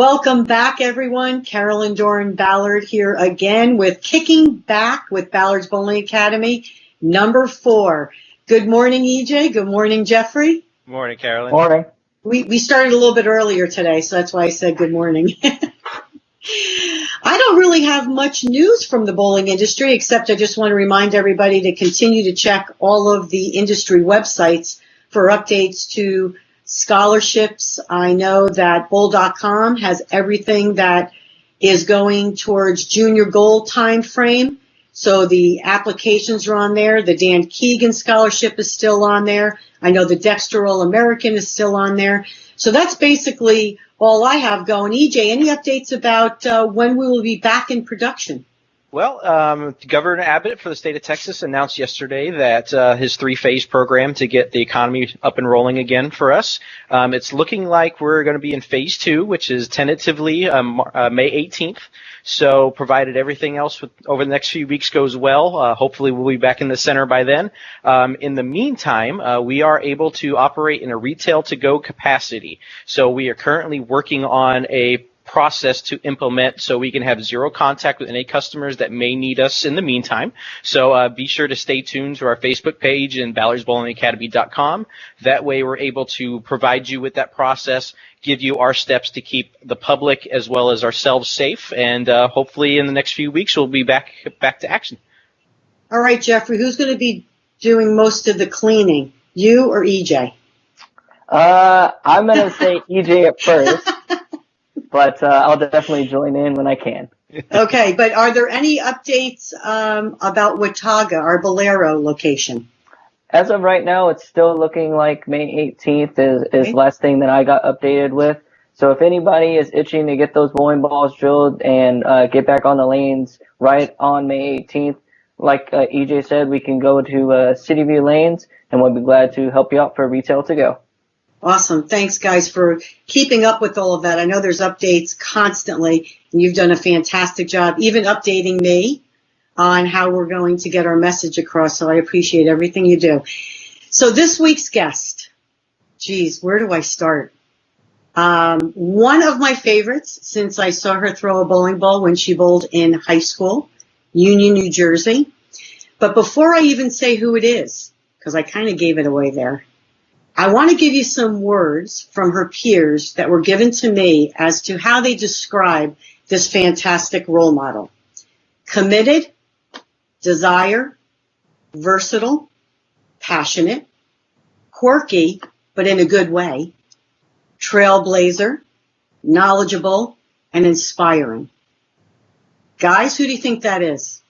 Welcome back, everyone. Carolyn Doran Ballard here again with Kicking Back with Ballard's Bowling Academy, number 4. Good morning, EJ. Good morning, Jeffrey. Good morning, Carolyn. Morning. We started a little bit earlier today, so that's why I said good morning. I don't really have much news from the bowling industry, except I just want to remind everybody to continue to check all of the industry websites for updates to scholarships. I know that bowl.com has everything that is going towards junior gold time frame. So the applications are on there. The Dan Keegan scholarship is still on there. I know the Dexter All-American is still on there. So that's basically all I have going. EJ, any updates about when we will be back in production? Well, Governor Abbott for the state of Texas announced yesterday that his 3-phase program to get the economy up and rolling again for us. It's looking like we're going to be in phase 2, which is tentatively May 18th. So provided everything else over the next few weeks goes well, hopefully we'll be back in the center by then. In the meantime, we are able to operate in a retail to-go capacity. So we are currently working on a process to implement so we can have zero contact with any customers that may need us in the meantime. So be sure to stay tuned to our Facebook page and ballardsbowlingacademy.com. That way we're able to provide you with that process, give you our steps to keep the public as well as ourselves safe, and hopefully in the next few weeks we'll be back to action. All right, Jeffrey, who's going to be doing most of the cleaning, you or EJ? I'm going to say EJ at first. But I'll definitely join in when I can. Okay, but are there any updates about Watauga, our Bolero location? As of right now, it's still looking like May 18th is the last thing that I got updated with. So if anybody is itching to get those bowling balls drilled and get back on the lanes right on May 18th, like EJ said, we can go to City View Lanes, and we'll be glad to help you out for retail to go. Awesome. Thanks, guys, for keeping up with all of that. I know there's updates constantly, and you've done a fantastic job, even updating me on how we're going to get our message across, so I appreciate everything you do. So this week's guest, geez, where do I start? One of my favorites, since I saw her throw a bowling ball when she bowled in high school, Union, New Jersey. But before I even say who it is, because I kind of gave it away there, I want to give you some words from her peers that were given to me as to how they describe this fantastic role model. Committed, desire, versatile, passionate, quirky, but in a good way, trailblazer, knowledgeable, and inspiring. Guys, who do you think that is?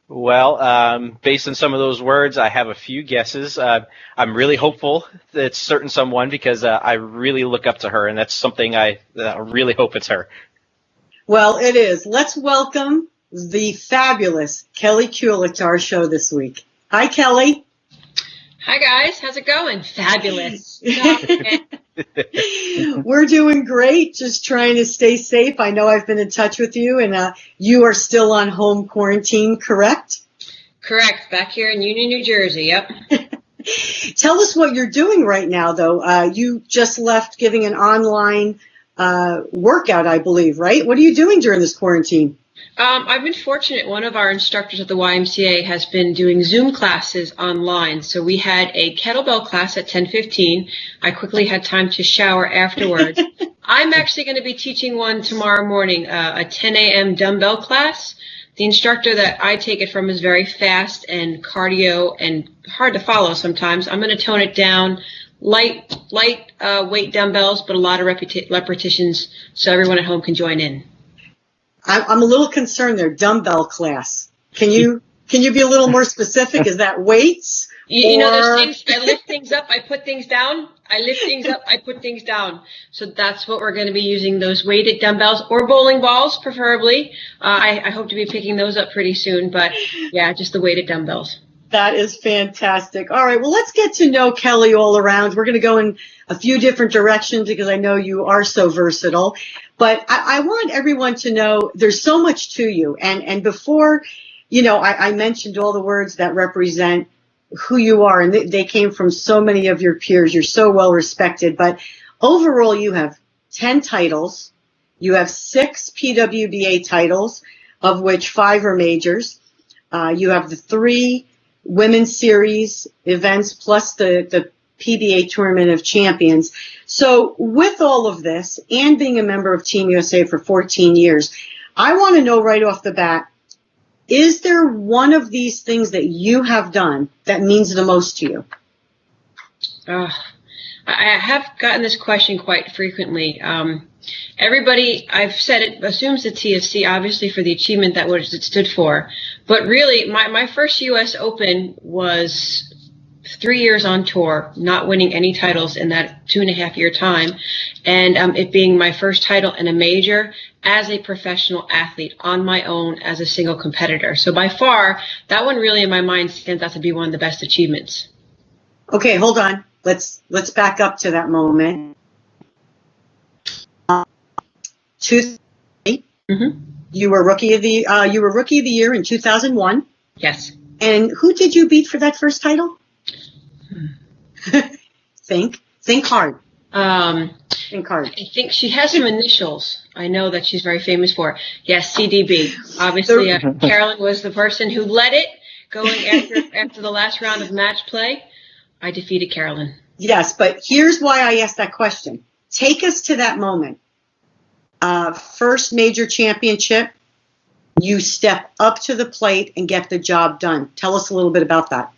Well, based on some of those words, I have a few guesses. I'm really hopeful that it's certain someone because I really look up to her, and that's something I really hope it's her. Well, it is. Let's welcome the fabulous Kelly Kulick to our show this week. Hi, Kelly. Hi, guys. How's it going? Fabulous. We're doing great, just trying to stay safe. I know I've been in touch with you, and you are still on home quarantine, correct? Correct. Back here in Union, New Jersey, yep. Tell us what you're doing right now, though. You just left giving an online workout, I believe, right? What are you doing during this quarantine? I've been fortunate. One of our instructors at the YMCA has been doing Zoom classes online. So we had a kettlebell class at 10:15. I quickly had time to shower afterwards. I'm actually going to be teaching one tomorrow morning, a 10 a.m. dumbbell class. The instructor that I take it from is very fast and cardio and hard to follow sometimes. I'm going to tone it down, light weight dumbbells, but a lot of repetitions so everyone at home can join in. I'm a little concerned there. Dumbbell class. Can you be a little more specific? Is that weights? You know, there's things. I lift things up. I put things down. I lift things up. I put things down. So that's what we're going to be using, those weighted dumbbells or bowling balls, preferably. I hope to be picking those up pretty soon. But yeah, just the weighted dumbbells. That is fantastic. All right, well, let's get to know Kelly all around. We're going to go in a few different directions because I know you are so versatile. But I want everyone to know there's so much to you. And before, I mentioned all the words that represent who you are, and they came from so many of your peers. You're so well respected. But overall, you have 10 titles. You have 6 PWBA titles, of which 5 are majors. You have the 3 women's series events plus the PBA Tournament of Champions. So with all of this and being a member of Team USA for 14 years, I want to know right off the bat, is there one of these things that you have done that means the most to you? I have gotten this question quite frequently. Everybody, I've said it, assumes the TFC, obviously, for the achievement that what it stood for. But really, my first U.S. Open was 3 years on tour, not winning any titles in that 2.5-year time, and it being my first title in a major as a professional athlete on my own as a single competitor. So by far, that one really in my mind stands out to be one of the best achievements. Okay, hold on. Let's back up to that moment. You were rookie of the year in 2001. Yes. And who did you beat for that first title? Think hard. Think hard. I think she has some initials. I know that she's very famous for. Yes, CDB. Obviously, Carolyn was the person who led it going after the last round of match play. I defeated Carolyn. Yes, but here's why I asked that question. Take us to that moment. First major championship, you step up to the plate and get the job done. Tell us a little bit about that.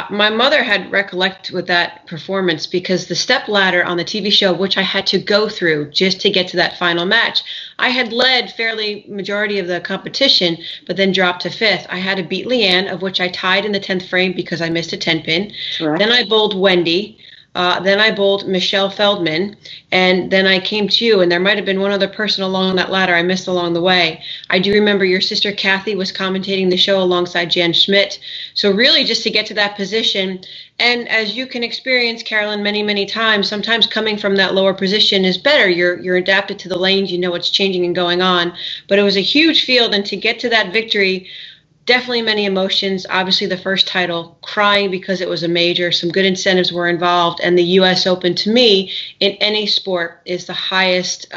My mother had recollect with that performance because the step ladder on the TV show, which I had to go through just to get to that final match, I had led fairly majority of the competition, but then dropped to 5th. I had to beat Leanne, of which I tied in the 10th frame because I missed a 10-pin. Right. Then I bowled Wendy. Then I bowled Michelle Feldman, and then I came to you, and there might have been one other person along that ladder I missed along the way. I do remember your sister Kathy was commentating the show alongside Jan Schmidt. So really just to get to that position, and as you can experience, Carolyn, many, many times, sometimes coming from that lower position is better. You're adapted to the lanes, you know what's changing and going on. But it was a huge field, and to get to that victory, definitely many emotions. Obviously, the first title, crying because it was a major. Some good incentives were involved. And the U.S. Open, to me, in any sport, is the highest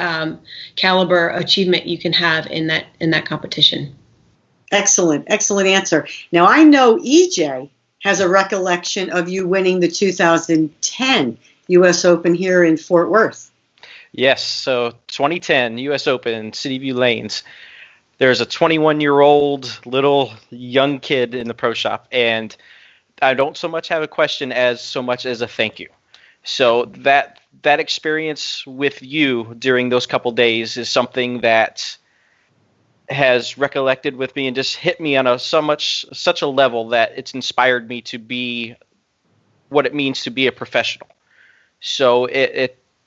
caliber achievement you can have in that competition. Excellent answer. Now, I know EJ has a recollection of you winning the 2010 U.S. Open here in Fort Worth. Yes, so 2010 U.S. Open, City View Lanes. There's a 21-year-old little young kid in the pro shop, and I don't so much have a question as so much as a thank you. So that experience with you during those couple days is something that has recollected with me and just hit me on such a level that it's inspired me to be what it means to be a professional. So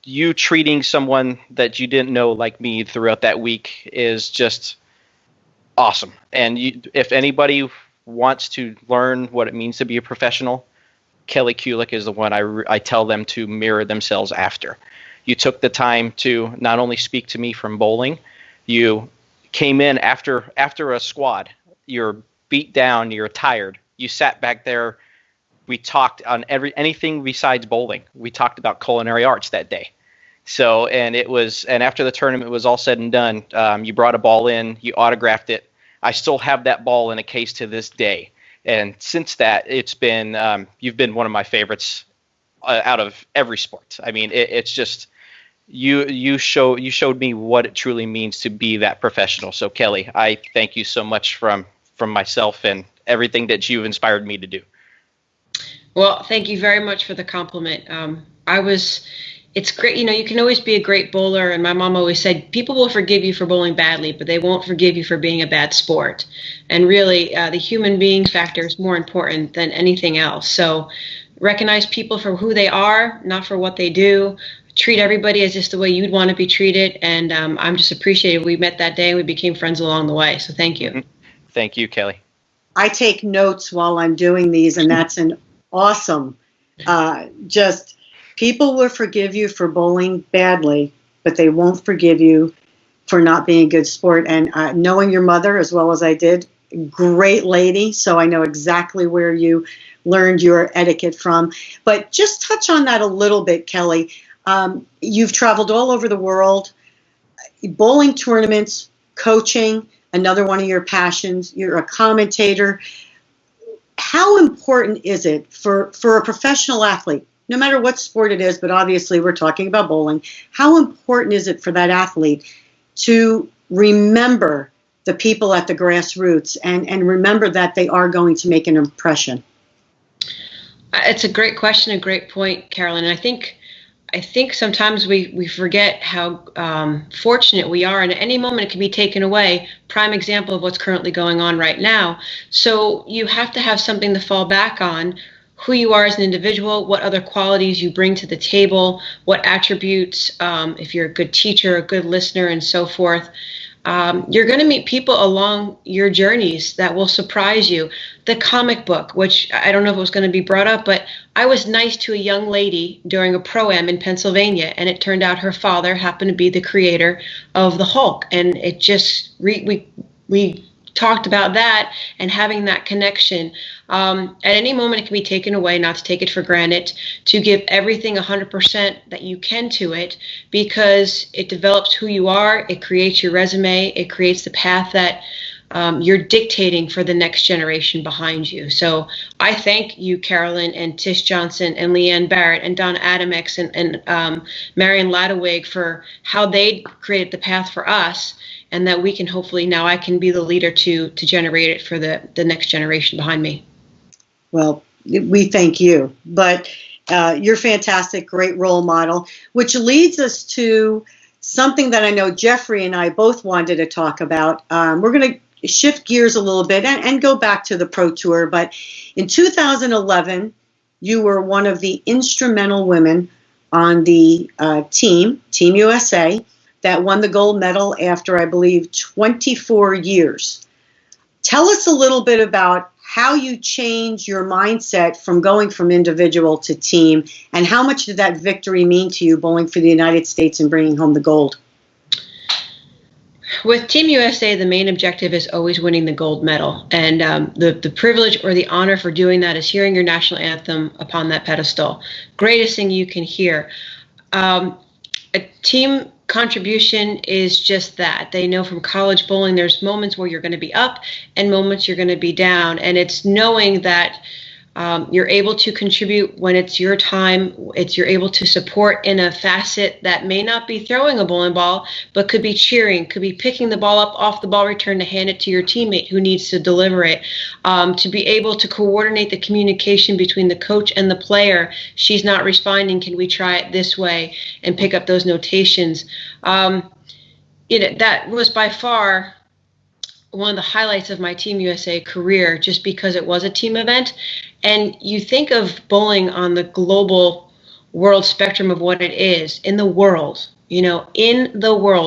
you treating someone that you didn't know like me throughout that week is just awesome. And if anybody wants to learn what it means to be a professional, Kelly Kulick is the one I tell them to mirror themselves after. You took the time to not only speak to me from bowling, you came in after a squad. You're beat down, you're tired. You sat back there. We talked on anything besides bowling. We talked about culinary arts that day. So, and after the tournament was all said and done, you brought a ball in, you autographed it. I still have that ball in a case to this day. And since that, it's been, you've been one of my favorites out of every sport. I mean, it's just, you showed me what it truly means to be that professional. So Kelly, I thank you so much from myself and everything that you've inspired me to do. Well, thank you very much for the compliment. It's great. You know, you can always be a great bowler. And my mom always said, people will forgive you for bowling badly, but they won't forgive you for being a bad sport. And really, the human being factor is more important than anything else. So recognize people for who they are, not for what they do. Treat everybody as just the way you'd want to be treated. And I'm just appreciative we met that day and we became friends along the way. So thank you. Thank you, Kelly. I take notes while I'm doing these, and that's an awesome, people will forgive you for bowling badly, but they won't forgive you for not being a good sport. And knowing your mother as well as I did, great lady, so I know exactly where you learned your etiquette from. But just touch on that a little bit, Kelly. You've traveled all over the world. bowling tournaments, coaching, another one of your passions. You're a commentator. How important is it for a professional athlete, no matter what sport it is, but obviously we're talking about bowling, how important is it for that athlete to remember the people at the grassroots and remember that they are going to make an impression? It's a great question, a great point, Carolyn. And I think sometimes we forget how fortunate we are, and at any moment it can be taken away. Prime example of what's currently going on right now. So you have to have something to fall back on, who you are as an individual, what other qualities you bring to the table, what attributes, if you're a good teacher, a good listener, and so forth. You're going to meet people along your journeys that will surprise you. The comic book, which I don't know if it was going to be brought up, but I was nice to a young lady during a Pro-Am in Pennsylvania, and it turned out her father happened to be the creator of the Hulk. And it just, we talked about that and having that connection. At any moment it can be taken away, not to take it for granted, to give everything 100% that you can to it, because it develops who you are, it creates your resume, it creates the path that you're dictating for the next generation behind you. So I thank you, Carolyn, and Tish Johnson, and Leanne Barrett, and Donna Adamex, and Marion Ladewig for how they created the path for us, and that we can hopefully, now I can be the leader to generate it for the next generation behind me. Well, we thank you. But you're fantastic, great role model, which leads us to something that I know Jeffrey and I both wanted to talk about. We're going to shift gears a little bit and go back to the Pro Tour. But in 2011, you were one of the instrumental women on the Team USA, that won the gold medal after, I believe, 24 years. Tell us a little bit about how you changed your mindset from going from individual to team, and how much did that victory mean to you, bowling for the United States and bringing home the gold? With Team USA, the main objective is always winning the gold medal. And the privilege or the honor for doing that is hearing your national anthem upon that pedestal. Greatest thing you can hear. A team contribution is just that. They know from college bowling there's moments where you're going to be up and moments you're going to be down. And it's knowing that you're able to contribute when it's your time. You're able to support in a facet that may not be throwing a bowling ball, but could be cheering, could be picking the ball up off the ball return to hand it to your teammate who needs to deliver it. To be able to coordinate the communication between the coach and the player. She's not responding. Can we try it this way? And pick up those notations. That was by far one of the highlights of my Team USA career, just because it was a team event. And you think of bowling on the global world spectrum of what it is in the world,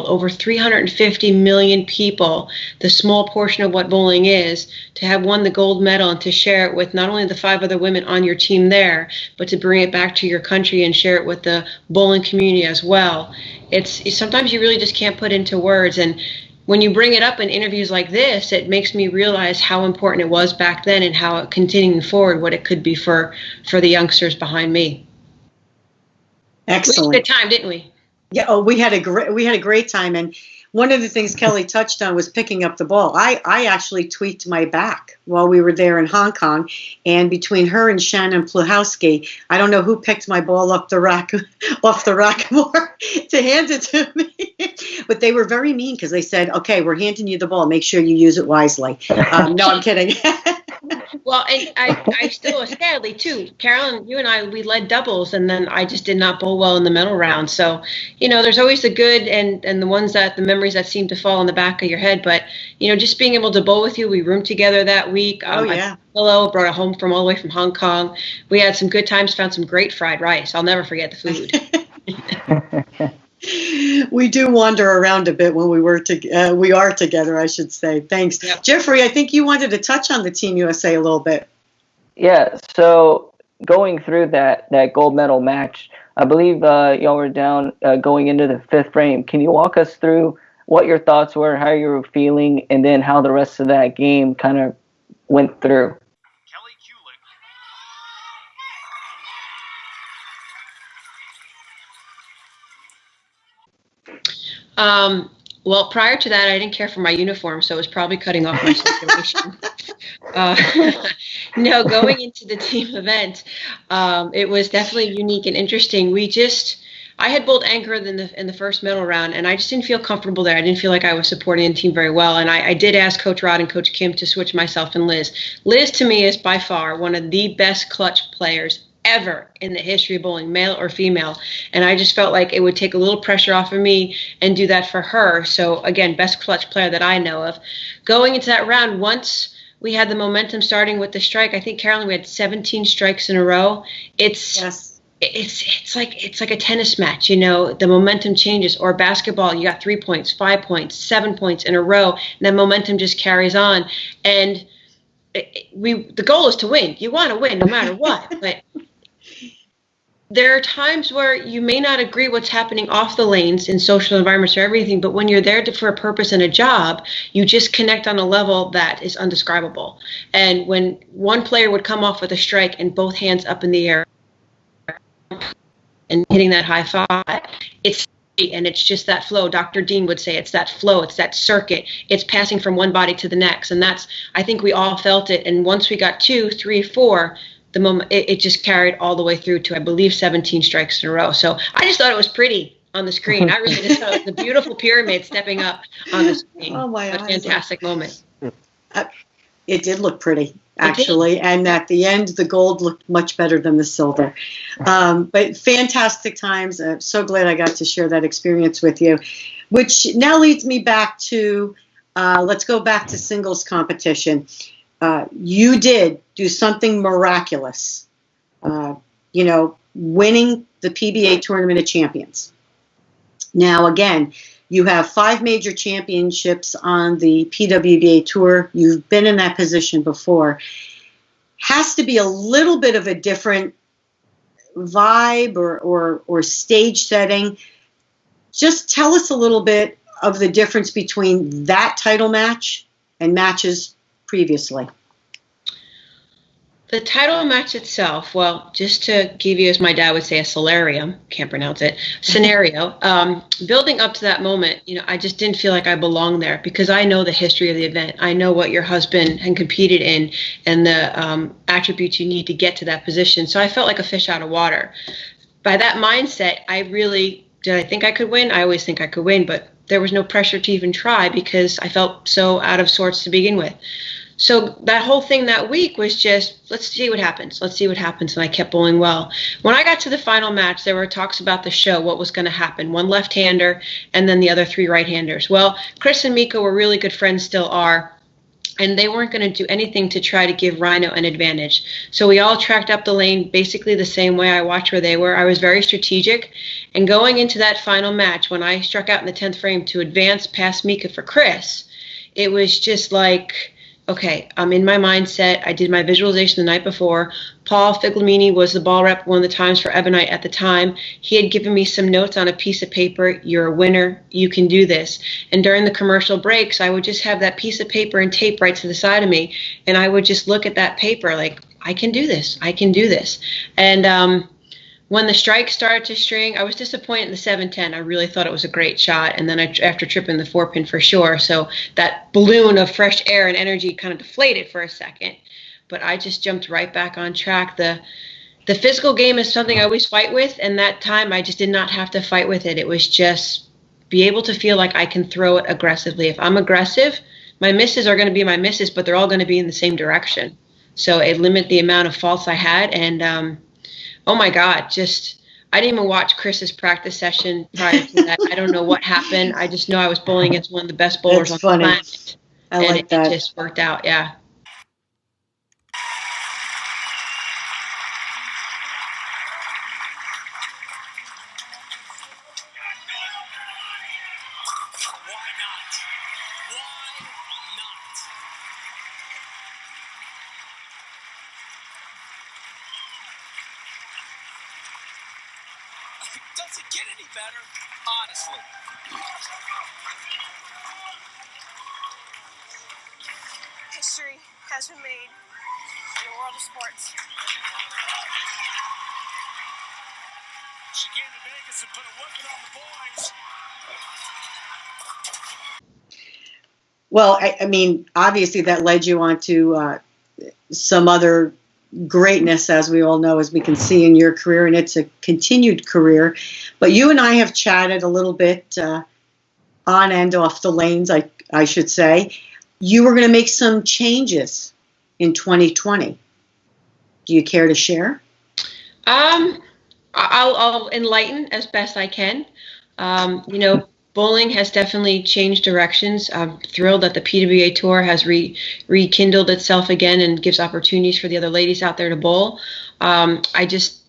over 350 million people, the small portion of what bowling is, to have won the gold medal and to share it with not only the 5 other women on your team there, but to bring it back to your country and share it with the bowling community as well. It's sometimes you really just can't put into words. And when you bring it up in interviews like this, it makes me realize how important it was back then and how continuing forward, what it could be for the youngsters behind me. Excellent. We had a good time, didn't we? Yeah. Oh, we had a great time. And one of the things Kelly touched on was picking up the ball. I actually tweaked my back while we were there in Hong Kong, and between her and Shannon Pluhowski, I don't know who picked my ball off the rack more to hand it to me. But they were very mean because they said, "Okay, we're handing you the ball. Make sure you use it wisely." No, I'm kidding. Well, and I still was sadly too. Carolyn, you and I, we led doubles, and then I just did not bowl well in the middle round. So, there's always the good and the ones the memories that seem to fall in the back of your head. But, just being able to bowl with you, we roomed together that week. Yeah. I brought it home from all the way from Hong Kong. We had some good times, found some great fried rice. I'll never forget the food. We do wander around a bit when we are together, I should say. Thanks. Yep. Jeffrey, I think you wanted to touch on the Team USA a little bit. Yeah, so going through that gold medal match, I believe y'all were down going into the 5th frame. Can you walk us through what your thoughts were, how you were feeling, and then how the rest of that game kind of went through? Kelly Kulick. Well, prior to that, I didn't care for my uniform, so it was probably cutting off my circulation. No, going into the team event, it was definitely unique and interesting. I had bowled anchor in the first middle round, and I just didn't feel comfortable there. I didn't feel like I was supporting the team very well, and I did ask Coach Rod and Coach Kim to switch myself and Liz. Liz, to me, is by far one of the best clutch players ever in the history of bowling, male or female. And I just felt like it would take a little pressure off of me and do that for her. So again, best clutch player that I know of. Going into that round, once we had the momentum starting with the strike, I think, Carolyn, we had 17 strikes in a row. It's like a tennis match, the momentum changes. Or basketball, you got 3 points, 5 points, 7 points in a row, and then momentum just carries on. And the goal is to win. You want to win no matter what. But there are times where you may not agree what's happening off the lanes in social environments or everything, but when you're there for a purpose and a job, you just connect on a level that is undescribable. And when one player would come off with a strike and both hands up in the air and hitting that high five, it's just that flow. Dr. Dean would say it's that flow, it's that circuit, it's passing from one body to the next. And I think we all felt it. And once we got 2, 3, 4, the moment it just carried all the way through to, I believe, 17 strikes in a row. So I just thought it was pretty on the screen. I really just thought it was the beautiful pyramid stepping up on the screen. Oh, my eyes. A fantastic moment. It did look pretty, actually. And at the end, the gold looked much better than the silver. But fantastic times. I'm so glad I got to share that experience with you, which now leads me back to, let's go back to singles competition. You did do something miraculous, winning the PBA Tournament of Champions. Now, again, you have 5 major championships on the PWBA Tour. You've been in that position before. Has to be a little bit of a different vibe or stage setting. Just tell us a little bit of the difference between that title match and matches previously. The title match itself, well, just to give you, as my dad would say, a solarium, can't pronounce it, scenario, building up to that moment, I just didn't feel like I belonged there because I know the history of the event. I know what your husband had competed in and the attributes you need to get to that position. So I felt like a fish out of water. By that mindset, did I think I could win? I always think I could win, but there was no pressure to even try because I felt so out of sorts to begin with. So that whole thing that week was just, let's see what happens. Let's see what happens. And I kept bowling well. When I got to the final match, there were talks about the show, what was going to happen. 1 left-hander and then the other 3 right-handers. Well, Chris and Miko were really good friends, still are. And they weren't going to do anything to try to give Rhino an advantage. So we all tracked up the lane basically the same way. I watched where they were. I was very strategic. And going into that final match, when I struck out in the 10th frame to advance past Mika for Chris, it was just like, okay, I'm in my mindset. I did my visualization the night before. Paul Figlamini was the ball rep one of the times for Ebonite at the time. He had given me some notes on a piece of paper. You're a winner. You can do this. And during the commercial breaks, I would just have that piece of paper and tape right to the side of me. And I would just look at that paper like, I can do this. I can do this. And when the strike started to string, I was disappointed in the 7-10. I really thought it was a great shot. And then after tripping the 4-pin for sure. So that balloon of fresh air and energy kind of deflated for a second. But I just jumped right back on track. The physical game is something I always fight with. And that time I just did not have to fight with it. It was just be able to feel like I can throw it aggressively. If I'm aggressive, my misses are going to be my misses, but they're all going to be in the same direction. So it limited the amount of faults I had. And oh my God, I didn't even watch Chris's practice session prior to that. I don't know what happened. I just know I was bowling against one of the best bowlers on the planet. I like that. It just worked out, yeah. Does it get any better? Honestly. History has been made in the world of sports. She came to Vegas and put a whooping on the boys. Well, I mean, obviously that led you on to some other greatness, as we all know, as we can see in your career, and it's a continued career. But you and I have chatted a little bit on and off the lanes, I should say. You were going to make some changes in 2020. Do you care to share? I'll enlighten as best I can. Bowling has definitely changed directions. I'm thrilled that the PWA Tour has rekindled itself again and gives opportunities for the other ladies out there to bowl. I just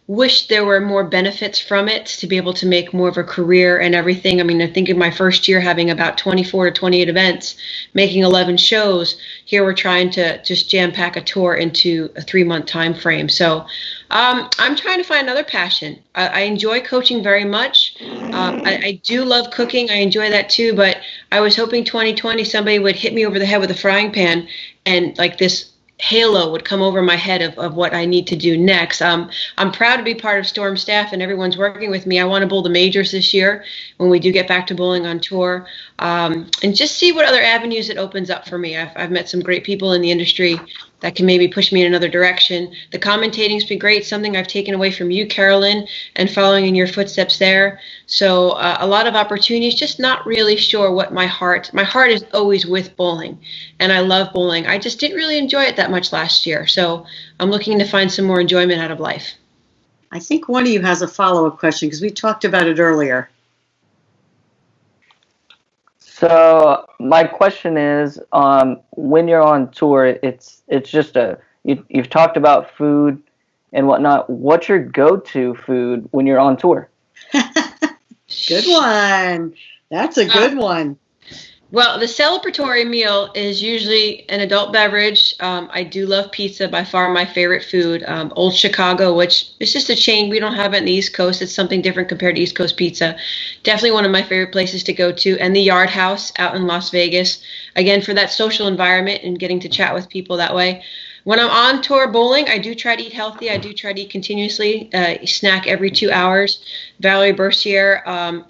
wish there were more benefits from it to be able to make more of a career and everything. I mean, I think in my first year having about 24 to 28 events, making 11 shows, here we're trying to just jam pack a tour into a 3-month time frame. So I'm trying to find another passion. I enjoy coaching very much. I do love cooking. I enjoy that too, but I was hoping 2020 somebody would hit me over the head with a frying pan and like this halo would come over my head of what I need to do next. I'm proud to be part of Storm staff and everyone's working with me. I want to bowl the majors this year when we do get back to bowling on tour, and just see what other avenues it opens up for me. I've met some great people in the industry that can maybe push me in another direction. The commentating's been great, something I've taken away from you, Carolyn, and following in your footsteps there. So a lot of opportunities, just not really sure what my heart is always with bowling, and I love bowling. I just didn't really enjoy it that much last year. So I'm looking to find some more enjoyment out of life. I think one of you has a follow-up question because we talked about it earlier. So my question is, when you're on tour, it's just you've talked about food and whatnot. What's your go-to food when you're on tour? Good one. That's a good one. Well, the celebratory meal is usually an adult beverage. I do love pizza, by far my favorite food. Old Chicago, which is just a chain. We don't have it on the East Coast. It's something different compared to East Coast pizza. Definitely one of my favorite places to go to. And the Yard House out in Las Vegas. Again, for that social environment and getting to chat with people that way. When I'm on tour bowling, I do try to eat healthy. I do try to eat continuously, snack every 2 hours. Valerie Bercier,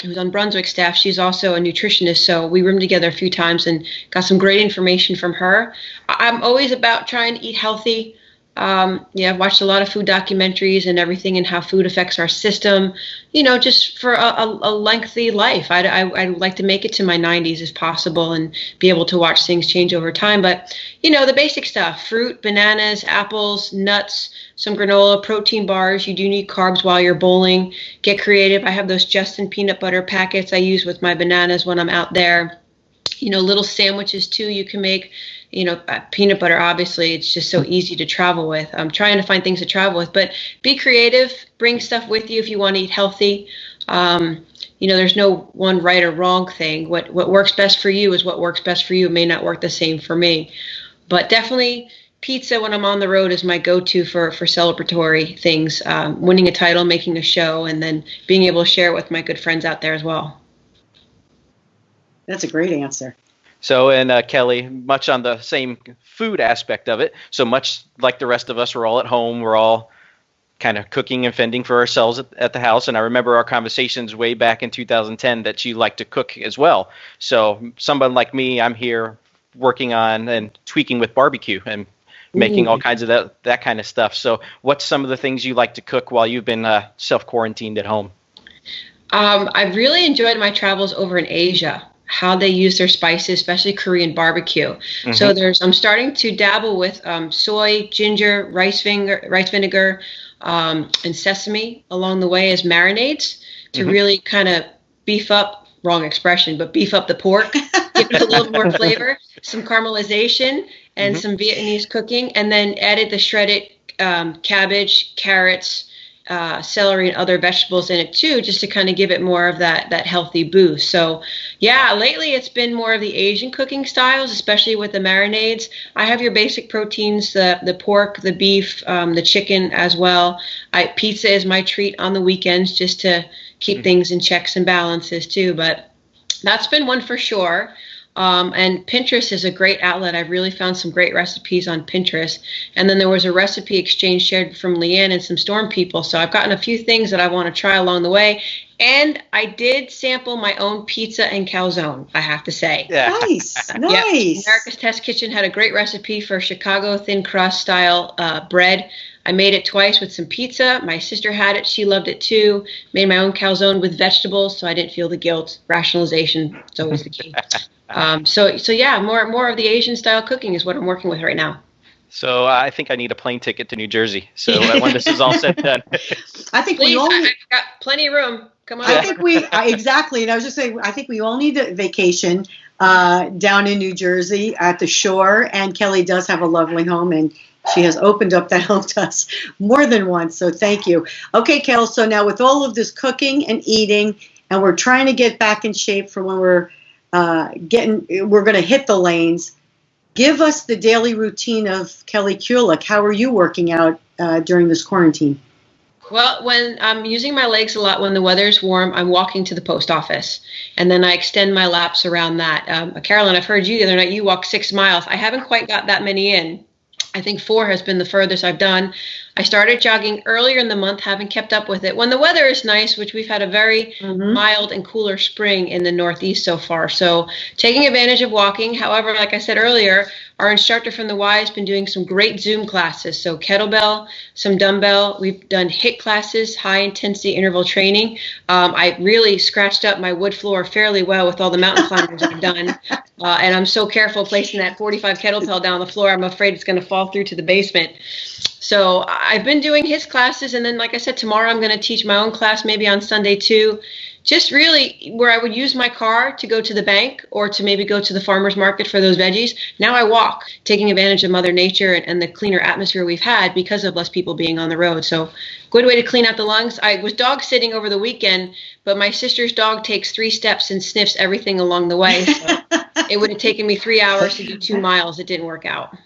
who's on Brunswick staff, she's also a nutritionist, so we roomed together a few times and got some great information from her. I'm always about trying to eat healthy. I've watched a lot of food documentaries and everything and how food affects our system, just for a lengthy life. I'd like to make it to my 90s if possible and be able to watch things change over time. But, the basic stuff, fruit, bananas, apples, nuts, some granola, protein bars. You do need carbs while you're bowling. Get creative. I have those Justin peanut butter packets I use with my bananas when I'm out there. Little sandwiches too you can make. Peanut butter, obviously, it's just so easy to travel with. I'm trying to find things to travel with, but be creative, bring stuff with you if you want to eat healthy. There's no one right or wrong thing. What works best for you is what works best for you. It may not work the same for me, but definitely pizza when I'm on the road is my go-to for celebratory things, winning a title, making a show, and then being able to share it with my good friends out there as well. That's a great answer. So, and Kelly, much on the same food aspect of it. So much like the rest of us, we're all at home. We're all kind of cooking and fending for ourselves at the house. And I remember our conversations way back in 2010 that you like to cook as well. So someone like me, I'm here working on and tweaking with barbecue and making all kinds of that kind of stuff. So what's some of the things you like to cook while you've been self-quarantined at home? I've really enjoyed my travels over in Asia, how they use their spices, especially Korean barbecue. Mm-hmm. So I'm starting to dabble with soy, ginger, rice vinegar, and sesame along the way as marinades to really kind of beef up, wrong expression, but beef up the pork, give it a little more flavor, some caramelization, and some Vietnamese cooking, and then added the shredded cabbage, carrots, celery and other vegetables in it too, just to kind of give it more of that healthy boost. So yeah, lately it's been more of the Asian cooking styles, especially with the marinades. I have your basic proteins, the pork, the beef, the chicken as well. Pizza is my treat on the weekends just to keep things in checks and balances too, but that's been one for sure. And Pinterest is a great outlet. I've really found some great recipes on Pinterest. And then there was a recipe exchange shared from Leanne and some Storm people. So I've gotten a few things that I want to try along the way. And I did sample my own pizza and calzone, I have to say. Yeah. Nice, nice. Yep. America's Test Kitchen had a great recipe for Chicago thin crust style bread. I made it twice with some pizza. My sister had it. She loved it too. Made my own calzone with vegetables, so I didn't feel the guilt. Rationalization is always the key. So yeah, more of the Asian style cooking is what I'm working with right now. So I think I need a plane ticket to New Jersey. So when this is all said and done. I think Please, we all. I've got plenty of room. Come on. I think we exactly, and I was just saying, I think we all need a vacation down in New Jersey at the shore. And Kelly does have a lovely home, and she has opened up that home to us more than once. So thank you. Okay, Kel. So now with all of this cooking and eating, and we're trying to get back in shape for when we're going to hit the lanes. Give us the daily routine of Kelly Kulick. How are you working out during this quarantine? Well, when I'm using my legs a lot when the weather's warm, I'm walking to the post office, and then I extend my laps around that. Carolyn, I've heard you the other night, you walk 6 miles. I haven't quite got that many in. I think 4 has been the furthest I've done. I started jogging earlier in the month, haven't kept up with it. When the weather is nice, which we've had a very mild and cooler spring in the Northeast so far. So taking advantage of walking. However, like I said earlier, our instructor from the Y has been doing some great Zoom classes. So kettlebell, some dumbbell. We've done HIIT classes, high intensity interval training. I really scratched up my wood floor fairly well with all the mountain climbers I've done. And I'm so careful placing that 45 kettlebell down the floor. I'm afraid it's going to fall through to the basement. So I've been doing his classes, and then, like I said, tomorrow I'm going to teach my own class, maybe on Sunday too. Just really where I would use my car to go to the bank or to maybe go to the farmer's market for those veggies. Now I walk, taking advantage of Mother Nature and the cleaner atmosphere we've had because of less people being on the road. So good way to clean out the lungs. I was dog sitting over the weekend, but my sister's dog takes 3 steps and sniffs everything along the way. So it would have taken me 3 hours to do 2 miles. It didn't work out.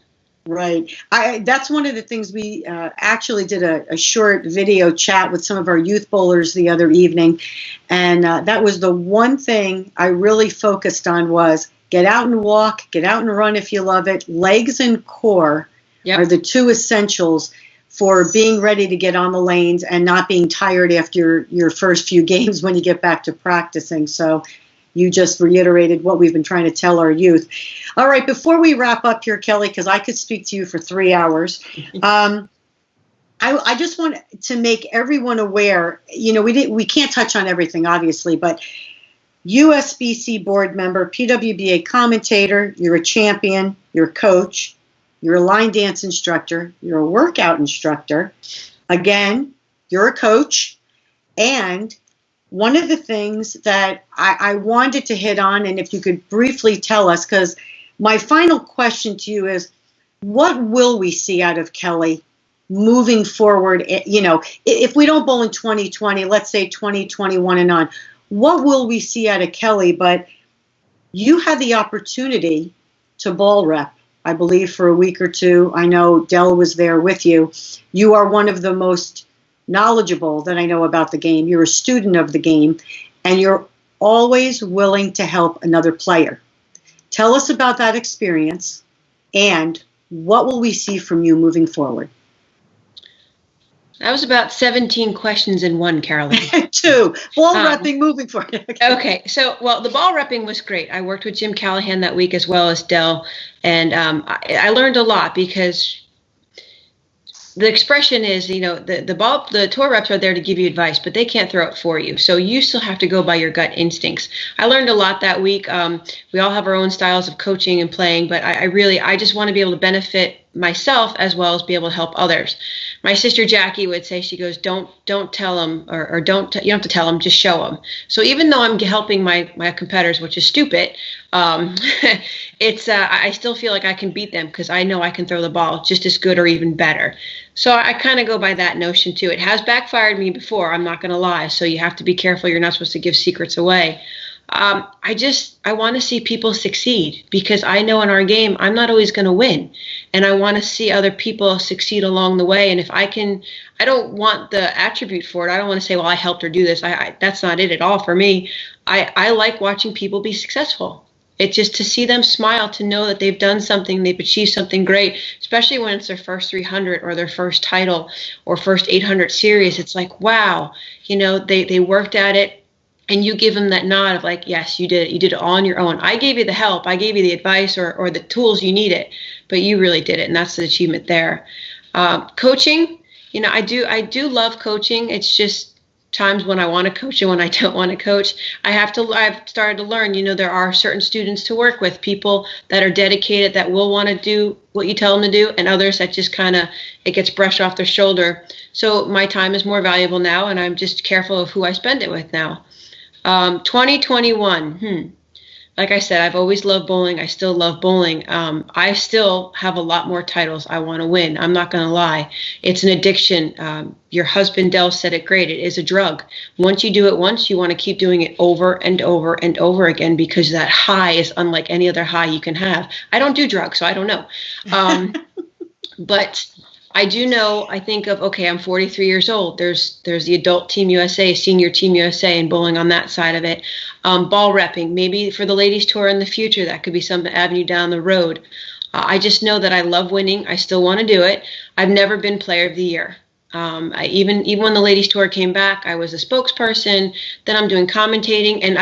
Right. That's one of the things we actually did a short video chat with some of our youth bowlers the other evening. And that was the one thing I really focused on was get out and walk, get out and run if you love it. Legs and core are the 2 essentials for being ready to get on the lanes and not being tired after your first few games when you get back to practicing. So you just reiterated what we've been trying to tell our youth. All right, before we wrap up here, Kelly, because I could speak to you for 3 hours, I just want to make everyone aware, we can't touch on everything, obviously, but USBC board member, PWBA commentator, you're a champion, you're a coach, you're a line dance instructor, you're a workout instructor. Again, you're a coach, and one of the things that I wanted to hit on, and if you could briefly tell us, because my final question to you is, what will we see out of Kelly moving forward? If we don't bowl in 2020, let's say 2021 and on, what will we see out of Kelly? But you had the opportunity to ball rep, I believe, for a week or 2. I know Dell was there with you. You are one of the most knowledgeable that I know about the game. You're a student of the game, and you're always willing to help another player. Tell us about that experience, and what will we see from you moving forward? That was about 17 questions in one, Carolyn. 2. Ball repping, moving forward. Okay. So, the ball repping was great. I worked with Jim Callahan that week as well as Dell, and I learned a lot because the expression is, the tour reps are there to give you advice, but they can't throw it for you. So you still have to go by your gut instincts. I learned a lot that week. We all have our own styles of coaching and playing, but I just want to be able to benefit myself as well as be able to help others. My sister Jackie would say, she goes, don't tell them, or you don't have to tell them, just show them. So even though I'm helping my competitors, which is stupid, I still feel like I can beat them because I know I can throw the ball just as good or even better. So I kind of go by that notion too. It has backfired me before, I'm not going to lie. So you have to be careful. You're not supposed to give secrets away. I want to see people succeed because I know in our game, I'm not always going to win. And I want to see other people succeed along the way. And if I don't want the attribute for it. I don't want to say, well, I helped her do this. That's not it at all for me. I like watching people be successful. It's just to see them smile, to know that they've done something, they've achieved something great, especially when it's their first 300 or their first title or first 800 series. It's like, wow, they worked at it. And you give them that nod of like, yes, you did it. You did it all on your own. I gave you the help. I gave you the advice or the tools you needed, but you really did it. And that's the achievement there. Coaching, I do love coaching. It's just times when I want to coach and when I don't want to coach. I've started to learn, there are certain students to work with, people that are dedicated, that will want to do what you tell them to do, and others that just it gets brushed off their shoulder. So my time is more valuable now, and I'm just careful of who I spend it with now. 2021. Like I said, I've always loved bowling. I still love bowling. I still have a lot more titles I want to win. I'm not going to lie. It's an addiction. Your husband, Dell, said it great. It is a drug. Once you do it once, you want to keep doing it over and over and over again, because that high is unlike any other high you can have. I don't do drugs, so I don't know. But I do know, I think of, okay, I'm 43 years old. There's the adult Team USA, senior Team USA, and bowling on that side of it. Ball repping, maybe for the ladies tour in the future, that could be some avenue down the road. I just know that I love winning. I still want to do it. I've never been player of the year. Even when the ladies tour came back, I was a spokesperson. Then I'm doing commentating, and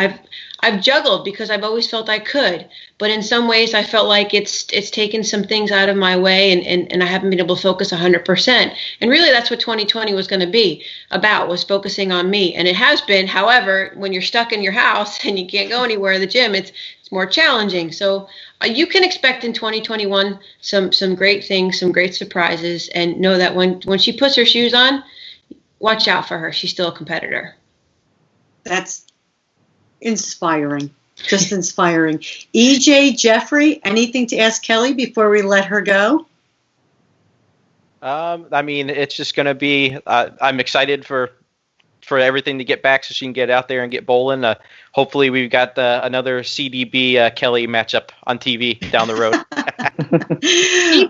I've juggled because I've always felt I could. But in some ways, I felt like it's taken some things out of my way, and I haven't been able to focus 100%. And really, that's what 2020 was going to be about, was focusing on me. And it has been. However, when you're stuck in your house and you can't go anywhere, the gym, it's more challenging. So you can expect in 2021 some great things, some great surprises, and know that when she puts her shoes on, watch out for her. She's still a competitor. That's inspiring. Just inspiring. EJ, Jeffrey, anything to ask Kelly before we let her go? It's just going to be, I'm excited for everything to get back so she can get out there and get bowling. Hopefully we've got another CDB Kelly matchup on TV down the road.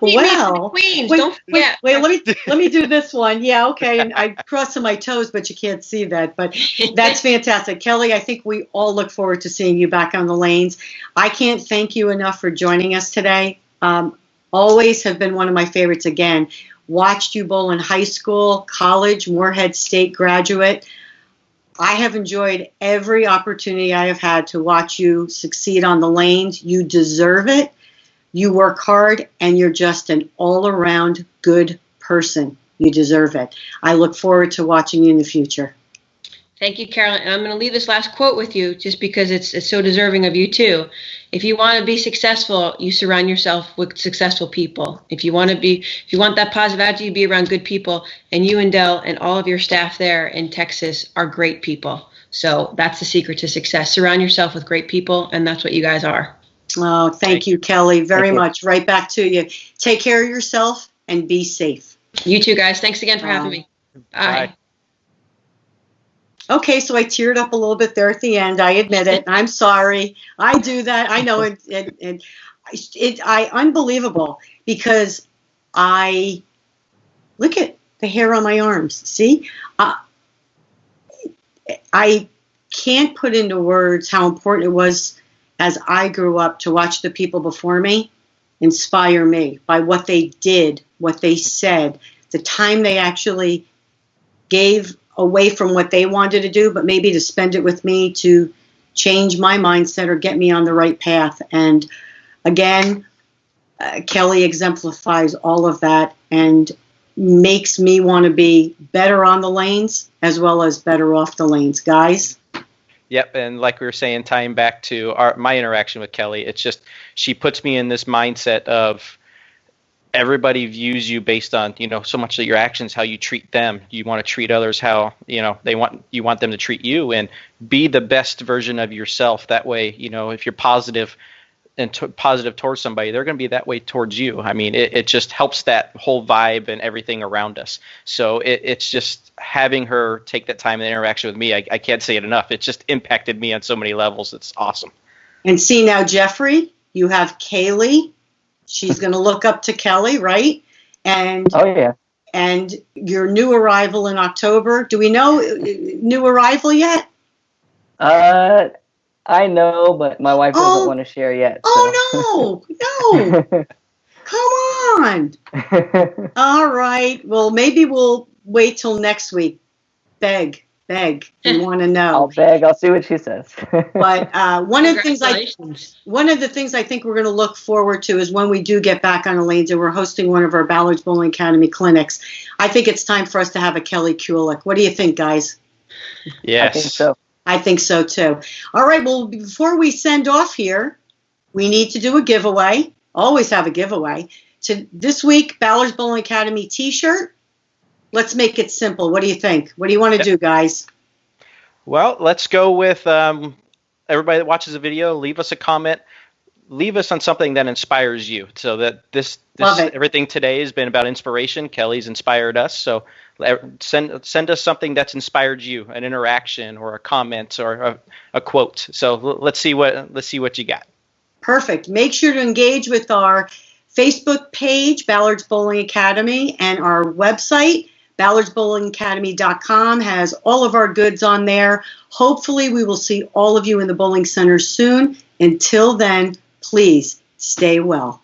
Wow. Queens, wait, don't forget. Wait, let me do this one. Yeah, okay. And I crossed my toes, but you can't see that. But that's fantastic. Kelly, I think we all look forward to seeing you back on the lanes. I can't thank you enough for joining us today. Always have been one of my favorites. Again, watched you bowl in high school, college, Moorhead State graduate. I have enjoyed every opportunity I have had to watch you succeed on the lanes. You deserve it. You work hard, and you're just an all-around good person. You deserve it. I look forward to watching you in the future. Thank you, Carolyn. And I'm going to leave this last quote with you just because it's so deserving of you, too. If you want to be successful, you surround yourself with successful people. If you want that positive attitude, you be around good people. And you and Dell and all of your staff there in Texas are great people. So that's the secret to success. Surround yourself with great people, and that's what you guys are. Oh, thank you, Kelly, very much. Right back to you. Take care of yourself and be safe. You too, guys. Thanks again for having me. Bye. Okay, so I teared up a little bit there at the end. I admit it. I'm sorry. I do that. I know it. Unbelievable, because I look at the hair on my arms. See, I can't put into words how important it was as I grew up to watch the people before me inspire me by what they did, what they said, the time they actually gave away from what they wanted to do, but maybe to spend it with me to change my mindset or get me on the right path. And again, Kelly exemplifies all of that and makes me want to be better on the lanes as well as better off the lanes. Guys? Yep, and like we were saying, tying back to my interaction with Kelly, it's just she puts me in this mindset of everybody views you based on, so much of your actions, how you treat them. You want to treat others how, you want them to treat you, and be the best version of yourself. That way, if you're positive and positive towards somebody, they're going to be that way towards you. I mean, it just helps that whole vibe and everything around us. So it's just having her take that time and interaction with me. I can't say it enough. It just impacted me on so many levels. It's awesome. And see now, Jeffrey, you have Kaylee. She's going to look up to Kelly, right? And oh yeah. And your new arrival in October. Do we know new arrival yet? I know, but my wife doesn't want to share yet. Oh, no. Come on. All right. Well, maybe we'll wait till next week. Beg. We want to know. I'll beg. I'll see what she says. But one of the things I think we're going to look forward to is when we do get back on the lanes and we're hosting one of our Ballard's Bowling Academy clinics. I think it's time for us to have a Kelly Kulick. What do you think, guys? Yes. I think so. I think so too. All right. Well, before we send off here, we need to do a giveaway. Always have a giveaway. To this week, Ballard's Bowling Academy T-shirt. Let's make it simple. What do you think? What do you want to do, guys? Well, let's go with everybody that watches the video. Leave us a comment. Leave us on something that inspires you. So that this everything today has been about inspiration. Kelly's inspired us. So send us something that's inspired you, an interaction or a comment or a quote. So let's see what you got. Perfect. Make sure to engage with our Facebook page, Ballard's Bowling Academy, and our website, ballardsbowlingacademy.com, has all of our goods on there. Hopefully, we will see all of you in the bowling center soon. Until then, please stay well.